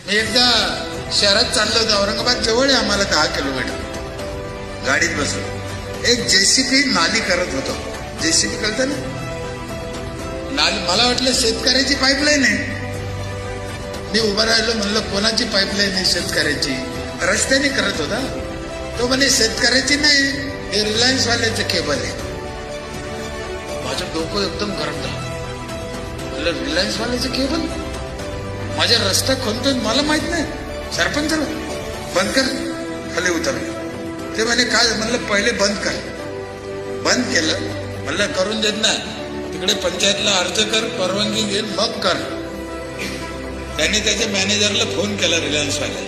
मी एकदा शहरात चाललो होतो, औरंगाबाद जवळ आहे आम्हाला 10 किलोमीटर. गाडीत बसून एक जेसीबी नाली करत होतो. जेसीबी कळतं ना नाली? मला वाटलं शेतकऱ्याची पाईपलाईन आहे. मी उभा राहिलो, म्हणलं कोणाची पाईपलाईन आहे? शेतकऱ्याची. रस्त्याने करत होता तो. म्हणे शेतकऱ्याची नाही, हे रिलायन्स वाल्याचं केबल आहे. माझं डोकं एकदम गरम झालं. म्हणलं रिलायन्स वाल्याचं केबल? माझ्या रस्ता खोलतोय, मला माहित नाही. सरपंच बंद कर, खाली उतर. ते म्हणे काय? म्हणलं पहिले बंद कर. बंद केलं. म्हणलं करून देत नाही, तिकडे पंचायतला अर्ज कर, परवानगी घे, मग कर. त्यांनी त्याच्या मॅनेजरला फोन केला रिलायन्स वाल्या.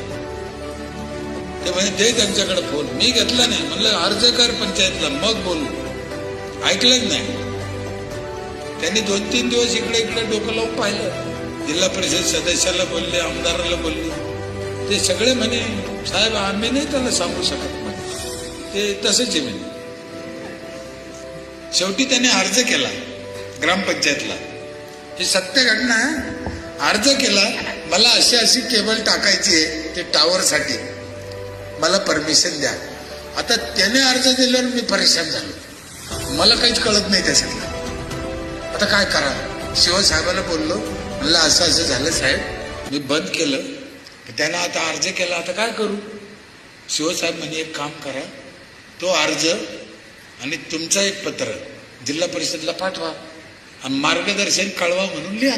ते म्हणे दे त्यांच्याकडे फोन. मी घेतला नाही. म्हणलं अर्ज कर पंचायतला, मग बोलू. ऐकलंच नाही. त्यांनी 2-3 दिवस इकडे डोकं लावून पाहिलं. जिल्हा परिषद सदस्याला बोलले, आमदाराला बोलले. ते सगळे म्हणे साहेब आम्ही नाही त्याला सांगू शकत, म्हणे ते तसंच आहे म्हणे. शेवटी त्याने अर्ज केला ग्रामपंचायतला. ही सत्य घटना आहे. अर्ज केला, मला अशी अशी केबल टाकायची आहे ते टॉवरसाठी, मला परमिशन द्या. आता त्याने अर्ज दिल्यावर मी परेशान झालो. मला काहीच कळत नाही त्याच्यातलं. आता काय करा? शिवसाहेबाला बोललो, म्हणलं असं असं झालं साहेब, मी बंद केलं. त्यानं आता अर्ज केला, आता काय करू? शिवसाहेब म्हणे एक काम करा, तो अर्ज आणि तुमचं एक पत्र जिल्हा परिषदला पाठवा आणि मार्गदर्शन कळवा म्हणून लिहा.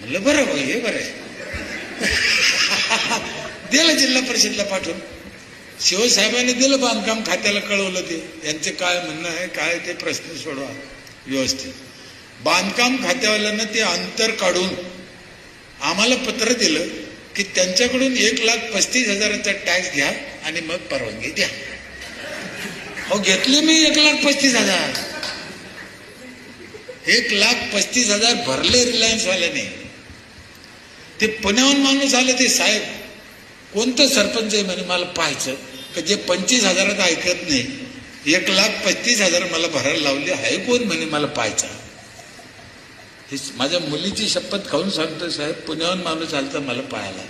म्हणलं बरं भाई, हे बरं आहे. दिलं जिल्हा परिषदला पाठवून. शिवसाहेबांनी दिलं, बांधकाम खात्याला कळवलं. ते यांचे काय म्हणणं आहे, काय ते प्रश्न सोडवा व्यवस्थित. बांधकाम खात्यावाल्यांना ते अंतर काढून आम्हाला पत्र दिलं की त्यांच्याकडून 1,35,000चा टॅक्स घ्या आणि मग परवानगी द्या. हो घेतले मी 1,35,000. 1,35,000 भरले रिलायन्स वाल्याने. ते पुण्याहून माणूस आलं, ते साहेब कोणतं सरपंच आहे म्हणे, मला पाहायचं की जे 25,000 ऐकत नाही. 1,35,000 मला भरायला लावले आहे, कोण म्हणे मला पाहायचं. माझ्या मुलीची शपथ खाऊन सांगतो साहेब, पुण्याहून माणूस आलता मला पाहायला.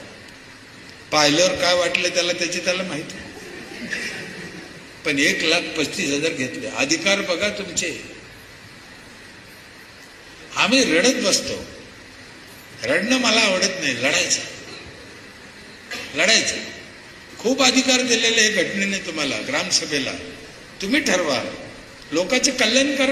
पाहिल्यावर काय वाटलं त्याला त्याला माहिती. पण 1,35,000 घेतले. अधिकार बघा तुमचे. आम्ही रडत बसतो. रडणं मला आवडत नाही, लढायचं. खूप अधिकार दिलेले घटनेने तुम्हाला, ग्रामसभेला. तुम्ही ठरवा, लोकांचे कल्याण करा.